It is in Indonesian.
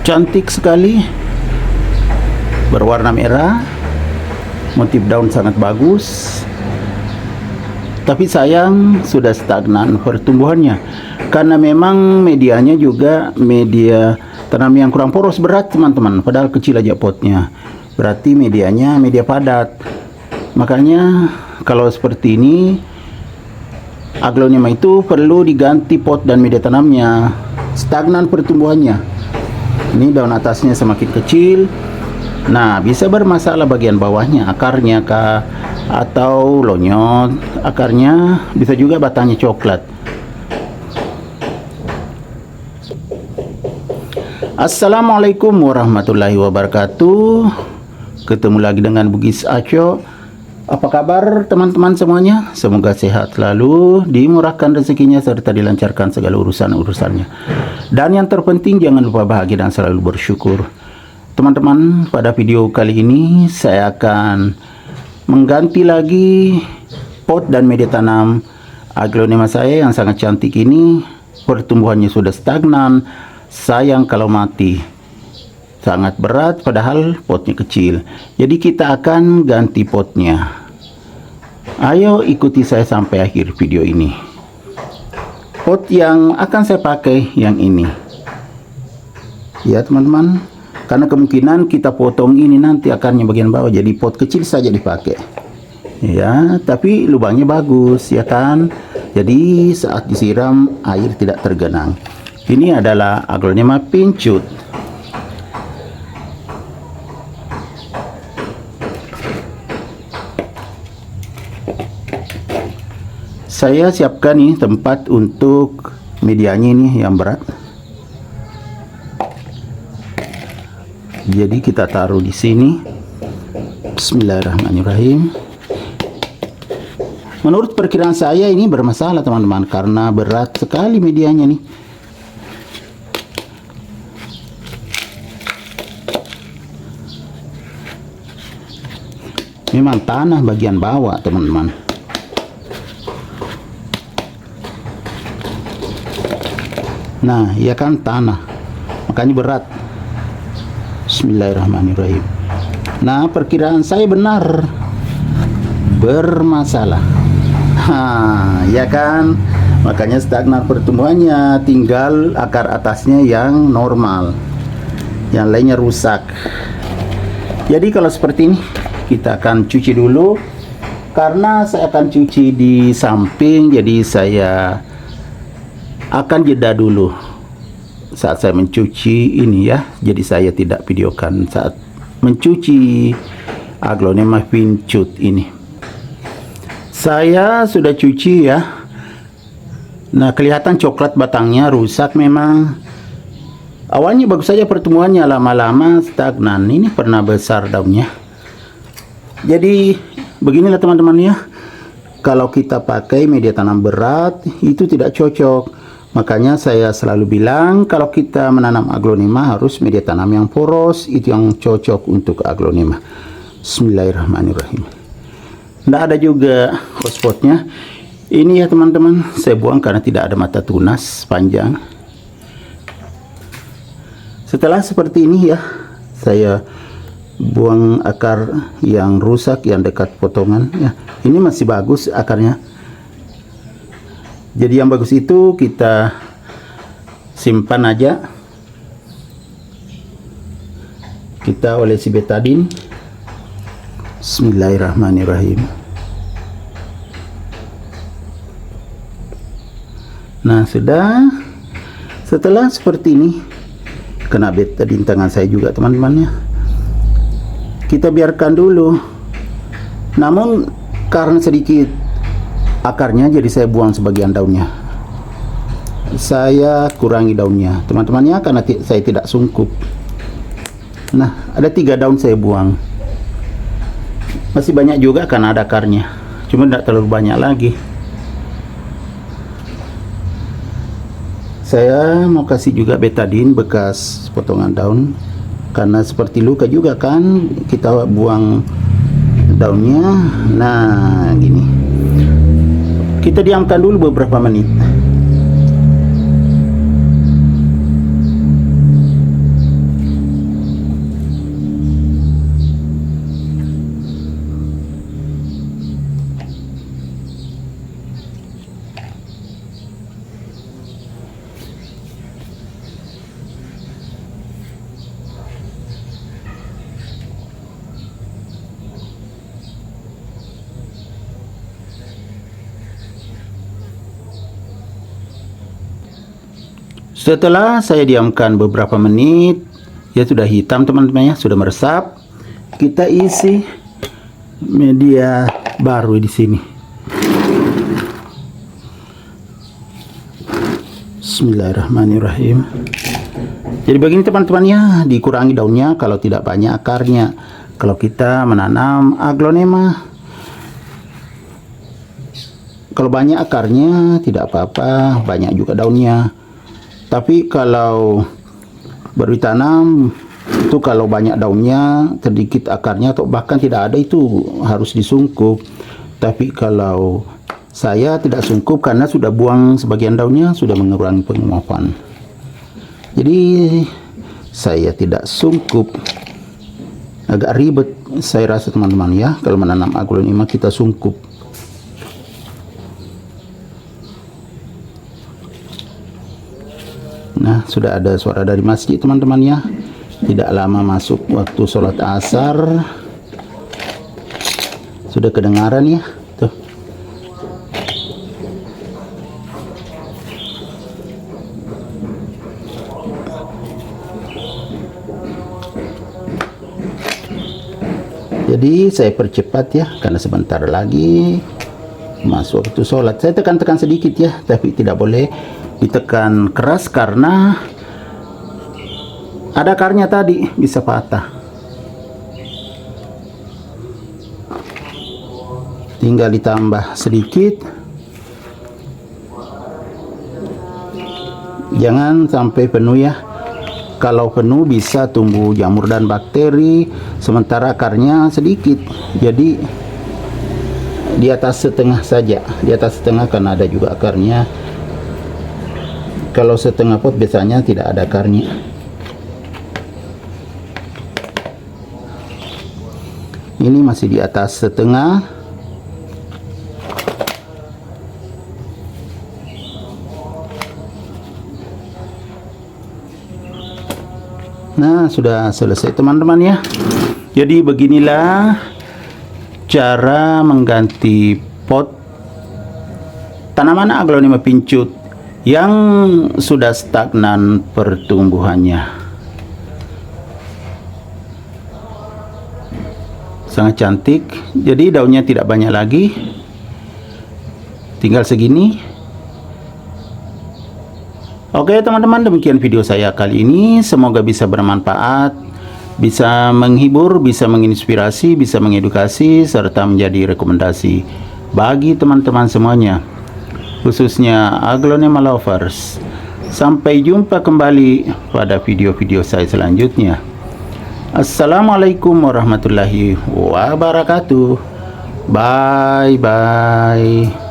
Cantik sekali, berwarna merah, motif daun sangat bagus. Tapi sayang sudah stagnan pertumbuhannya, karena memang medianya juga media tanam yang kurang poros, berat teman-teman, padahal kecil aja potnya. Berarti medianya media padat. Makanya kalau seperti ini, aglonema itu perlu diganti pot dan media tanamnya. Stagnan pertumbuhannya. Ini daun atasnya semakin kecil. Nah, bisa bermasalah bagian bawahnya, akarnya kah, atau lonyot akarnya, bisa juga batangnya coklat. Assalamualaikum warahmatullahi wabarakatuh. Ketemu lagi dengan Bugis Aco. Apa kabar teman-teman semuanya? Semoga sehat selalu, dimurahkan rezekinya, serta dilancarkan segala urusan-urusannya. Dan yang terpenting, jangan lupa bahagia dan selalu bersyukur. Teman-teman, pada video kali ini saya akan mengganti lagi pot dan media tanam aglonema saya yang sangat cantik ini. Pertumbuhannya sudah stagnan, sayang kalau mati. Sangat berat padahal potnya kecil. Jadi kita akan ganti potnya. Ayo ikuti saya sampai akhir video ini. Pot yang akan saya pakai yang ini. Ya teman-teman, karena kemungkinan kita potong ini nanti akarnya bagian bawah, jadi pot kecil saja dipakai. Ya, tapi lubangnya bagus ya kan. Jadi saat disiram air tidak tergenang. Ini adalah aglonema pincut. Saya siapkan nih tempat untuk medianya ini yang berat. Jadi kita taruh di sini. Bismillahirrahmanirrahim. Menurut perkiraan saya ini bermasalah teman-teman, karena berat sekali medianya nih. Memang tanah bagian bawah teman-teman. Nah, ya kan tanah, makanya berat. Bismillahirrahmanirrahim. Nah, perkiraan saya benar, bermasalah. Ya kan, makanya stagnan pertumbuhannya, tinggal akar atasnya yang normal, yang lainnya rusak. Jadi kalau seperti ini, kita akan cuci dulu. Karena saya akan cuci di samping, jadi saya akan jeda dulu saat saya mencuci ini ya. Jadi saya tidak videokan saat mencuci aglonema pincut ini. Saya sudah cuci ya. Nah, kelihatan coklat batangnya, rusak memang. Awalnya bagus saja pertumbuhannya, lama-lama stagnan. Ini pernah besar daunnya. Jadi beginilah teman-teman ya. Kalau kita pakai media tanam berat itu tidak cocok. Makanya saya selalu bilang kalau kita menanam aglonema harus media tanam yang poros, itu yang cocok untuk aglonema. Bismillahirrahmanirrahim. Tidak ada juga hotspotnya. Ini ya teman-teman, saya buang karena tidak ada mata tunas panjang. Setelah seperti ini ya, saya buang akar yang rusak, yang dekat potongan ya. Ini masih bagus akarnya. Jadi yang bagus itu kita simpan aja. Kita olesi betadin. Bismillahirrahmanirrahim. Nah, sudah. Setelah seperti ini, kena betadin tangan saya juga teman-teman ya. Kita biarkan dulu. Namun karena sedikit akarnya, jadi saya buang sebagian daunnya. Saya kurangi daunnya teman-temannya, karena saya tidak sungkup. Nah, ada 3 daun saya buang. Masih banyak juga karena ada akarnya, cuma tidak terlalu banyak lagi. Saya mau kasih juga betadin bekas potongan daun, karena seperti luka juga kan, kita buang daunnya. Nah, gini. Kita diamkan dulu beberapa menit. Setelah saya diamkan beberapa menit, ya sudah hitam teman-teman ya, sudah meresap. Kita isi media baru di sini. Bismillahirrahmanirrahim. Jadi begini teman-teman ya, dikurangi daunnya kalau tidak banyak akarnya. Kalau kita menanam aglonema, kalau banyak akarnya tidak apa-apa, banyak juga daunnya. Tapi kalau baru ditanam itu, kalau banyak daunnya sedikit akarnya atau bahkan tidak ada, itu harus disungkup. Tapi kalau saya tidak sungkup karena sudah buang sebagian daunnya, sudah mengurangi penguapan. Jadi saya tidak sungkup. Agak ribet saya rasa teman-teman ya, kalau menanam aglonema kita sungkup. Nah, sudah ada suara dari masjid teman-teman ya. Tidak lama masuk waktu sholat asar, sudah kedengaran ya. Tuh. Jadi saya percepat ya, karena sebentar lagi masuk waktu sholat. Saya tekan-tekan sedikit ya, tapi tidak boleh ditekan keras karena ada akarnya tadi, bisa patah. Tinggal ditambah sedikit, jangan sampai penuh ya. Kalau penuh bisa tumbuh jamur dan bakteri, sementara akarnya sedikit. Jadi di atas setengah saja, di atas setengah karena ada juga akarnya. Kalau setengah pot biasanya tidak ada akarnya. Ini masih di atas setengah. Nah, sudah selesai teman-teman ya. Jadi beginilah cara mengganti pot tanaman aglonema pincut yang sudah stagnan pertumbuhannya. Sangat cantik. Jadi daunnya tidak banyak lagi, tinggal segini. Oke teman-teman, demikian video saya kali ini. Semoga bisa bermanfaat, bisa menghibur, bisa menginspirasi, bisa mengedukasi, serta menjadi rekomendasi bagi teman-teman semuanya, khususnya aglonema lovers. Sampai jumpa kembali pada video-video saya selanjutnya. Assalamualaikum warahmatullahi wabarakatuh. Bye bye.